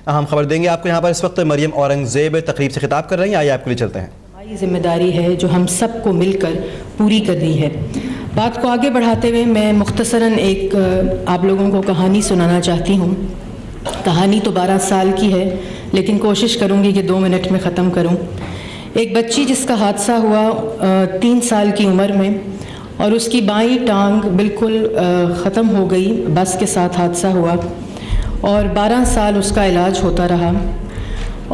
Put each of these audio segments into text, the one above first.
اہم خبر دیں گے آپ کو یہاں پر اس وقت مریم اورنگزیب تقریب سے خطاب کر رہی ہیں. آئیے آپ کے لیے چلتے ہیں. ہماری ذمہ داری ہے جو ہم سب کو مل کر پوری کرنی ہے. بات کو آگے بڑھاتے ہوئے میں مختصراً ایک آپ لوگوں کو کہانی سنانا چاہتی ہوں. کہانی تو 12 سال کی ہے لیکن کوشش کروں گی کہ 2 منٹ میں ختم کروں. ایک بچی جس کا حادثہ ہوا 3 سال کی عمر میں اور اس کی بائیں ٹانگ بالکل ختم ہو گئی. بس کے ساتھ حادثہ ہوا اور 12 سال اس کا علاج ہوتا رہا.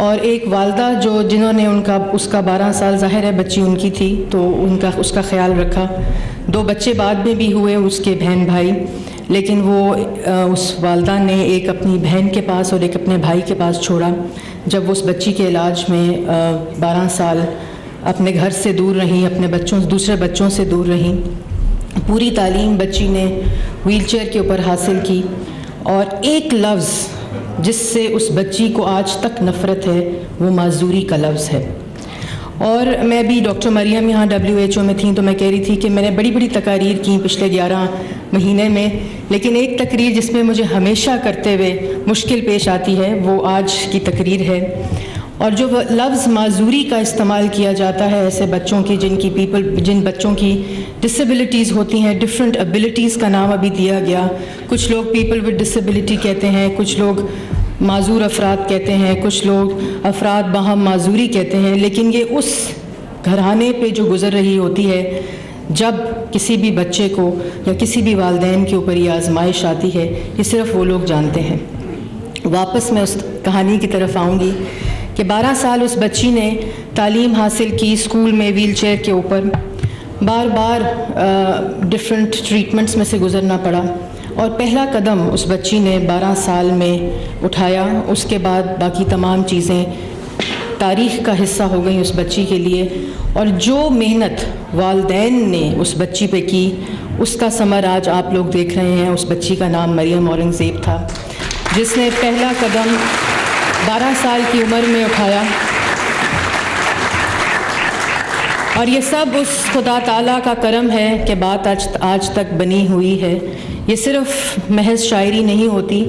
اور ایک والدہ جنہوں نے اس کا 12 سال ظاہر ہے بچی ان کی تھی تو اس کا خیال رکھا. 2 بچے بعد میں بھی ہوئے اس کے بہن بھائی، لیکن وہ اس والدہ نے ایک اپنی بہن کے پاس اور ایک اپنے بھائی کے پاس چھوڑا. جب وہ اس بچی کے علاج میں 12 سال اپنے گھر سے دور رہیں، اپنے دوسرے بچوں سے دور رہیں. پوری تعلیم بچی نے ویل چیئر کے اوپر حاصل کی اور ایک لفظ جس سے اس بچی کو آج تک نفرت ہے وہ معذوری کا لفظ ہے. اور میں بھی ڈاکٹر مریم یہاں WHO میں تھیں تو میں کہہ رہی تھی کہ میں نے بڑی بڑی تقاریر کی پچھلے 11 مہینے میں، لیکن ایک تقریر جس میں مجھے ہمیشہ کرتے ہوئے مشکل پیش آتی ہے وہ آج کی تقریر ہے. اور جو لفظ معذوری کا استعمال کیا جاتا ہے ایسے بچوں کی جن بچوں کی ڈسیبلٹیز ہوتی ہیں، ڈفرینٹ ایبلٹیز کا نام ابھی دیا گیا. کچھ لوگ پیپل ود ڈسیبلٹی کہتے ہیں، کچھ لوگ معذور افراد کہتے ہیں، کچھ لوگ افراد باہم معذوری کہتے ہیں. لیکن یہ اس گھرانے پہ جو گزر رہی ہوتی ہے جب کسی بھی بچے کو یا کسی بھی والدین کے اوپر یہ آزمائش آتی ہے، یہ صرف وہ لوگ جانتے ہیں. واپس میں اس کہانی کی طرف آؤں گی کہ 12 سال اس بچی نے تعلیم حاصل کی اسکول میں ویل چیئر کے اوپر. بار بار ڈفرینٹ ٹریٹمنٹس میں سے گزرنا پڑا اور پہلا قدم اس بچی نے 12 سال میں اٹھایا. اس کے بعد باقی تمام چیزیں تاریخ کا حصہ ہو گئیں اس بچی کے لیے. اور جو محنت والدین نے اس بچی پہ کی اس کا ثمر آج آپ لوگ دیکھ رہے ہیں. اس بچی کا نام مریم اورنگزیب تھا جس نے پہلا قدم 12 سال کی عمر میں اٹھایا. اور یہ سب اس خدا تعالیٰ کا کرم ہے کہ بات آج تک بنی ہوئی ہے. یہ صرف محض شاعری نہیں ہوتی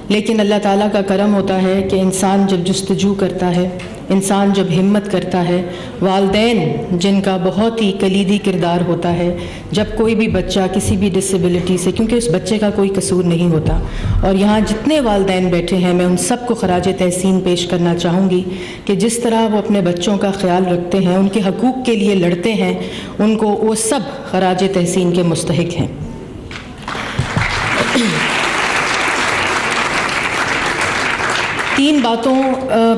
لیکن اللہ تعالیٰ کا کرم ہوتا ہے کہ انسان جب جستجو کرتا ہے، انسان جب ہمت کرتا ہے، والدین جن کا بہت ہی کلیدی کردار ہوتا ہے جب کوئی بھی بچہ کسی بھی ڈسیبلٹی سے، کیونکہ اس بچے کا کوئی قصور نہیں ہوتا. اور یہاں جتنے والدین بیٹھے ہیں میں ان سب کو خراج تحسین پیش کرنا چاہوں گی کہ جس طرح وہ اپنے بچوں کا خیال رکھتے ہیں، ان کے حقوق کے لیے لڑتے ہیں، ان کو وہ سب خراج تحسین کے مستحق ہیں. 3 باتوں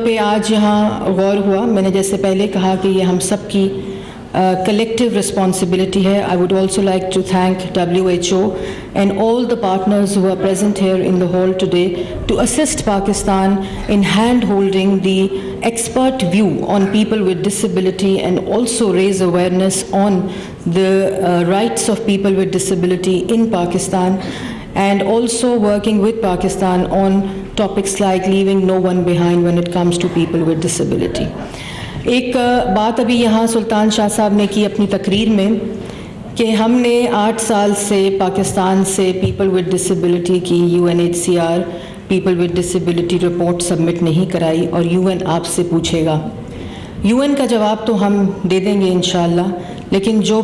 پہ آج یہاں غور ہوا. میں نے جیسے پہلے کہا کہ یہ ہم سب کی کلیکٹیو رسپانسبلٹی ہے. I would also like to thank WHO and all the partners who are present here in the hall today to assist Pakistan in hand-holding the expert view on people with disability and also raise awareness on the rights of people with disability in Pakistan, and also working with Pakistan on topics like leaving no one behind when it comes to people with disability. ایک بات ابھی یہاں سلطان شاہ صاحب نے کی اپنی تقریر میں کہ ہم نے 8 سال سے پاکستان سے پیپل ود ڈسیبلٹی کی UNHCR people with disability report submit نہیں کرائی اور UN آپ سے پوچھے گا. UN کا جواب تو ہم دے دیں گے انشاءاللہ، لیکن جو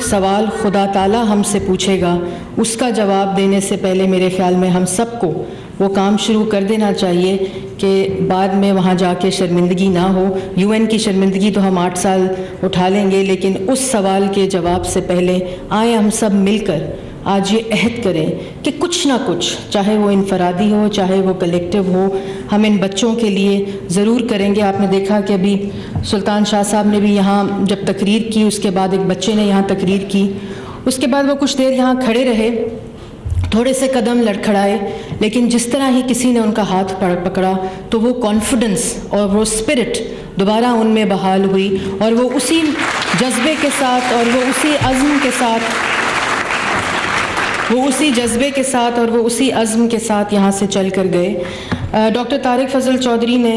سوال خدا تعالیٰ ہم سے پوچھے گا اس کا جواب دینے سے پہلے میرے خیال میں ہم سب کو وہ کام شروع کر دینا چاہیے کہ بعد میں وہاں جا کے شرمندگی نہ ہو. UN کی شرمندگی تو ہم 8 سال اٹھا لیں گے، لیکن اس سوال کے جواب سے پہلے آئیں ہم سب مل کر آج یہ عہد کریں کہ کچھ نہ کچھ، چاہے وہ انفرادی ہو چاہے وہ کلیکٹیو ہو، ہم ان بچوں کے لیے ضرور کریں گے. آپ نے دیکھا کہ ابھی سلطان شاہ صاحب نے بھی یہاں جب تقریر کی اس کے بعد ایک بچے نے یہاں تقریر کی، اس کے بعد وہ کچھ دیر یہاں کھڑے رہے، تھوڑے سے قدم لڑکھڑائے، لیکن جس طرح ہی کسی نے ان کا ہاتھ پکڑا تو وہ کانفیڈنس اور وہ اسپرٹ دوبارہ ان میں بحال ہوئی اور وہ اسی جذبے کے ساتھ اور وہ اسی عزم کے ساتھ اور وہ اسی عزم کے ساتھ یہاں سے چل کر گئے. ڈاکٹر طارق فضل چودھری نے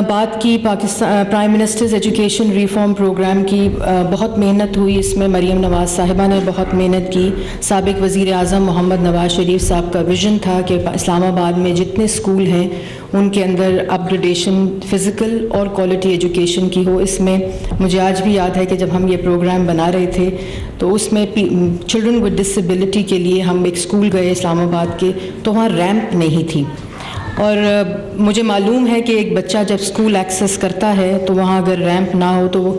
بات کی prime minister's education reform programme کی، بہت محنت ہوئی اس میں، مریم نواز صاحبہ نے بہت محنت کی. سابق وزیر اعظم محمد نواز شریف صاحب کا ویژن تھا کہ اسلام آباد میں جتنے اسکول ہیں ان کے اندر اپ گریڈیشن فزیکل اور کوالٹی ایجوکیشن کی ہو. اس میں مجھے آج بھی یاد ہے کہ جب ہم یہ پروگرام بنا رہے تھے تو اس میں چلڈرن ود ڈسیبلٹی کے لیے ہم ایک اسکول گئے اسلام آباد کے، تو وہاں ریمپ نہیں تھی. اور مجھے معلوم ہے کہ ایک بچہ جب اسکول ایکسیس کرتا ہے تو وہاں اگر ریمپ نہ ہو تو وہ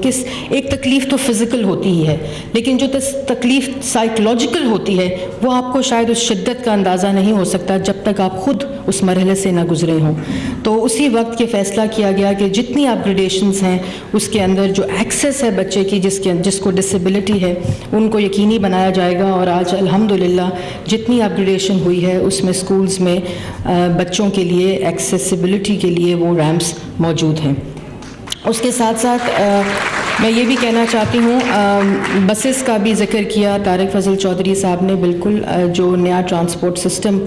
ایک تکلیف تو فزیکل ہوتی ہی ہے، لیکن جو تکلیف سائیکولوجیکل ہوتی ہے وہ آپ کو شاید اس شدت کا اندازہ نہیں ہو سکتا جب تک آپ خود اس مرحلے سے نہ گزرے ہوں. تو اسی وقت یہ فیصلہ کیا گیا کہ جتنی اپ گریڈیشنز ہیں اس کے اندر جو ایکسیس ہے بچے کی جس کو ڈسیبلٹی ہے ان کو یقینی بنایا جائے گا. اور آج الحمدللہ جتنی اپ گریڈیشن ہوئی ہے اس میں اسکولز میں بچوں کے لیے ایکسیسیبلٹی کے لیے وہ ریمپس موجود ہیں. اس کے ساتھ ساتھ میں یہ بھی کہنا چاہتی ہوں، بسز کا بھی ذکر کیا طارق فضل چودھری صاحب نے. بالکل جو نیا ٹرانسپورٹ سسٹم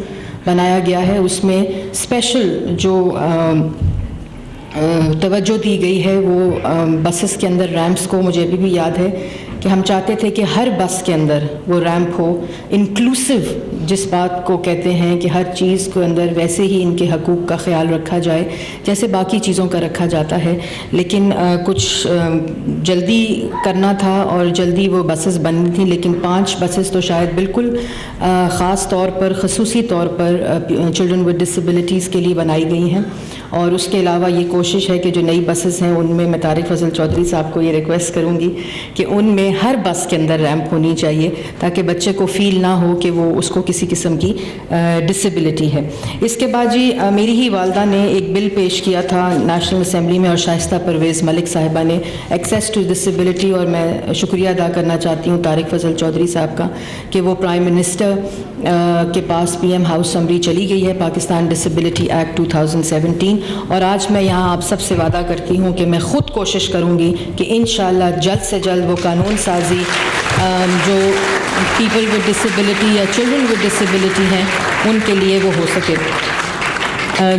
بنایا گیا ہے اس میں اسپیشل جو توجہ دی گئی ہے وہ بسز کے اندر ریمپس کو. مجھے ابھی بھی یاد ہے کہ ہم چاہتے تھے کہ ہر بس کے اندر وہ ریمپ ہو، انکلوسیو جس بات کو کہتے ہیں کہ ہر چیز کے اندر ویسے ہی ان کے حقوق کا خیال رکھا جائے جیسے باقی چیزوں کا رکھا جاتا ہے. لیکن کچھ جلدی کرنا تھا اور جلدی وہ بسز بننی تھیں، لیکن 5 بسز تو شاید بالکل خاص طور پر خصوصی طور پر چلڈرن ود ڈسیبلٹیز کے لیے بنائی گئی ہیں. اور اس کے علاوہ یہ کوشش ہے کہ جو نئی بسز ہیں ان میں میں طارق فضل چودھری صاحب کو یہ ریکویسٹ کروں گی کہ ان میں ہر بس کے اندر ریمپ ہونی چاہیے تاکہ بچے کو فیل نہ ہو کہ وہ اس کو کسی قسم کی ڈسیبلٹی ہے. اس کے بعد جی میری ہی والدہ نے ایک بل پیش کیا تھا نیشنل اسمبلی میں، اور شائستہ پرویز ملک صاحبہ نے، ایکسیس ٹو ڈسیبلٹی. اور میں شکریہ ادا کرنا چاہتی ہوں طارق فضل چودھری صاحب کا کہ وہ پرائم منسٹر کے پاس پی ایم ہاؤس سمری چلی گئی ہے پاکستان ڈسیبلٹی ایکٹ 2017. اور آج میں یہاں آپ سب سے وعدہ کرتی ہوں کہ میں خود کوشش کروں گی کہ انشاءاللہ جلد سے جلد وہ قانون سازی جو پیپل ود ڈسیبلٹی یا چلڈرن ود ڈسیبلٹی ہیں ان کے لیے وہ ہو سکے.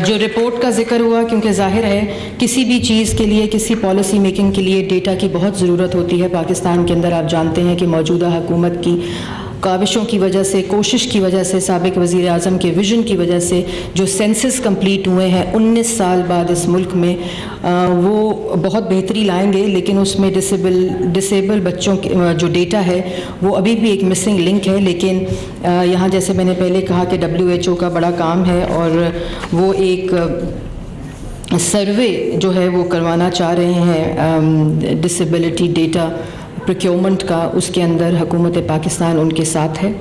جو رپورٹ کا ذکر ہوا، کیونکہ ظاہر ہے کسی بھی چیز کے لیے، کسی پالیسی میکنگ کے لیے ڈیٹا کی بہت ضرورت ہوتی ہے. پاکستان کے اندر آپ جانتے ہیں کہ موجودہ حکومت کی کاوشوں کی وجہ سے، کوشش کی وجہ سے، سابق وزیر اعظم کے ویژن کی وجہ سے جو سینسس کمپلیٹ ہوئے ہیں 19 سال بعد اس ملک میں، وہ بہت بہتری لائیں گے، لیکن اس میں ڈسیبل بچوں کے جو ڈیٹا ہے وہ ابھی بھی ایک مسنگ لنک ہے. لیکن یہاں جیسے میں نے پہلے کہا کہ WHO کا بڑا کام ہے اور وہ ایک سروے جو ہے وہ کروانا چاہ رہے ہیں ڈسیبلٹی ڈیٹا پروکیورمنٹ کا. اس کے اندر حکومت پاکستان ان کے ساتھ ہے.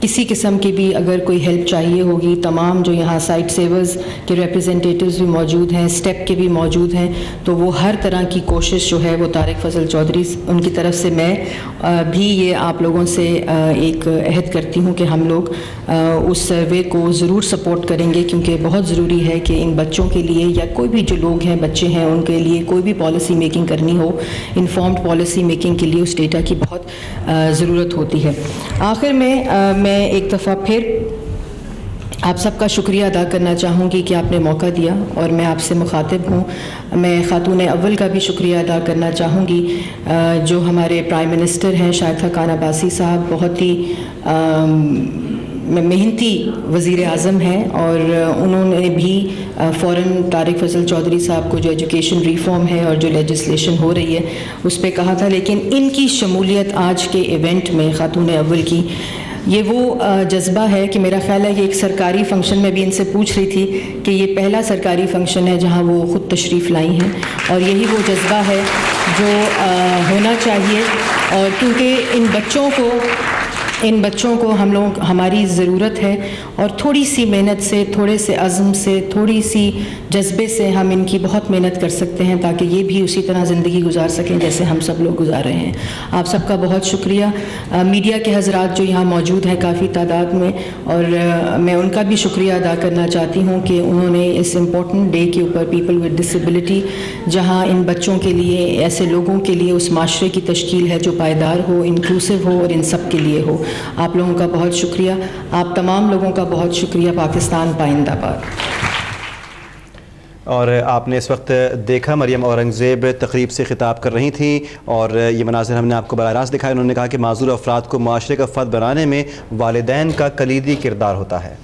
کسی قسم کی بھی اگر کوئی ہیلپ چاہیے ہوگی، تمام جو یہاں سائٹ سیورز کے ریپرزینٹیٹیوز بھی موجود ہیں، اسٹیپ کے بھی موجود ہیں، تو وہ ہر طرح کی کوشش جو ہے وہ طارق فضل چودھری ان کی طرف سے میں بھی یہ آپ لوگوں سے ایک عہد کرتی ہوں کہ ہم لوگ اس سروے کو ضرور سپورٹ کریں گے، کیونکہ بہت ضروری ہے کہ ان بچوں کے لیے یا کوئی بھی جو لوگ ہیں بچے ہیں ان کے لیے کوئی بھی پالیسی میکنگ کرنی ہو، انفارمڈ پالیسی میکنگ کے لیے اس ڈیٹا کی بہت ضرورت ہوتی ہے. آخر میں ایک دفعہ پھر آپ سب کا شکریہ ادا کرنا چاہوں گی کہ آپ نے موقع دیا اور میں آپ سے مخاطب ہوں. میں خاتون اول کا بھی شکریہ ادا کرنا چاہوں گی جو ہمارے پرائم منسٹر ہیں شائستہ خان عباسی صاحب، بہت ہی محنتی وزیر اعظم ہیں، اور انہوں نے بھی فوراً طارق فضل چودھری صاحب کو جو ایجوکیشن ریفارم ہے اور جو لیجسلیشن ہو رہی ہے اس پہ کہا تھا. لیکن ان کی شمولیت آج کے ایونٹ میں خاتون اول کی، یہ وہ جذبہ ہے کہ میرا خیال ہے کہ ایک سرکاری فنکشن میں بھی ان سے پوچھ رہی تھی کہ یہ پہلا سرکاری فنکشن ہے جہاں وہ خود تشریف لائی ہیں، اور یہی وہ جذبہ ہے جو ہونا چاہیے. اور کیونکہ ان بچوں کو ہم لوگ ہماری ضرورت ہے، اور تھوڑی سی محنت سے، تھوڑے سے عزم سے، تھوڑی سی جذبے سے ہم ان کی بہت محنت کر سکتے ہیں تاکہ یہ بھی اسی طرح زندگی گزار سکیں جیسے ہم سب لوگ گزار رہے ہیں. آپ سب کا بہت شکریہ. میڈیا کے حضرات جو یہاں موجود ہیں کافی تعداد میں، اور میں ان کا بھی شکریہ ادا کرنا چاہتی ہوں کہ انہوں نے اس امپورٹنٹ ڈے کے اوپر پیپل ود ڈسیبلٹی، جہاں ان بچوں کے لیے، ایسے لوگوں کے لیے اس معاشرے کی تشکیل ہے جو پائیدار ہو، انکلوسیو ہو اور ان سب کے لیے ہو. آپ لوگوں کا بہت شکریہ. آپ تمام لوگوں کا بہت شکریہ. پاکستان پائندہ باد. اور آپ نے اس وقت دیکھا مریم اورنگزیب تقریب سے خطاب کر رہی تھیں اور یہ مناظر ہم نے آپ کو براہ راست دکھایا. انہوں نے کہا کہ معذور افراد کو معاشرے کا فرد بنانے میں والدین کا کلیدی کردار ہوتا ہے.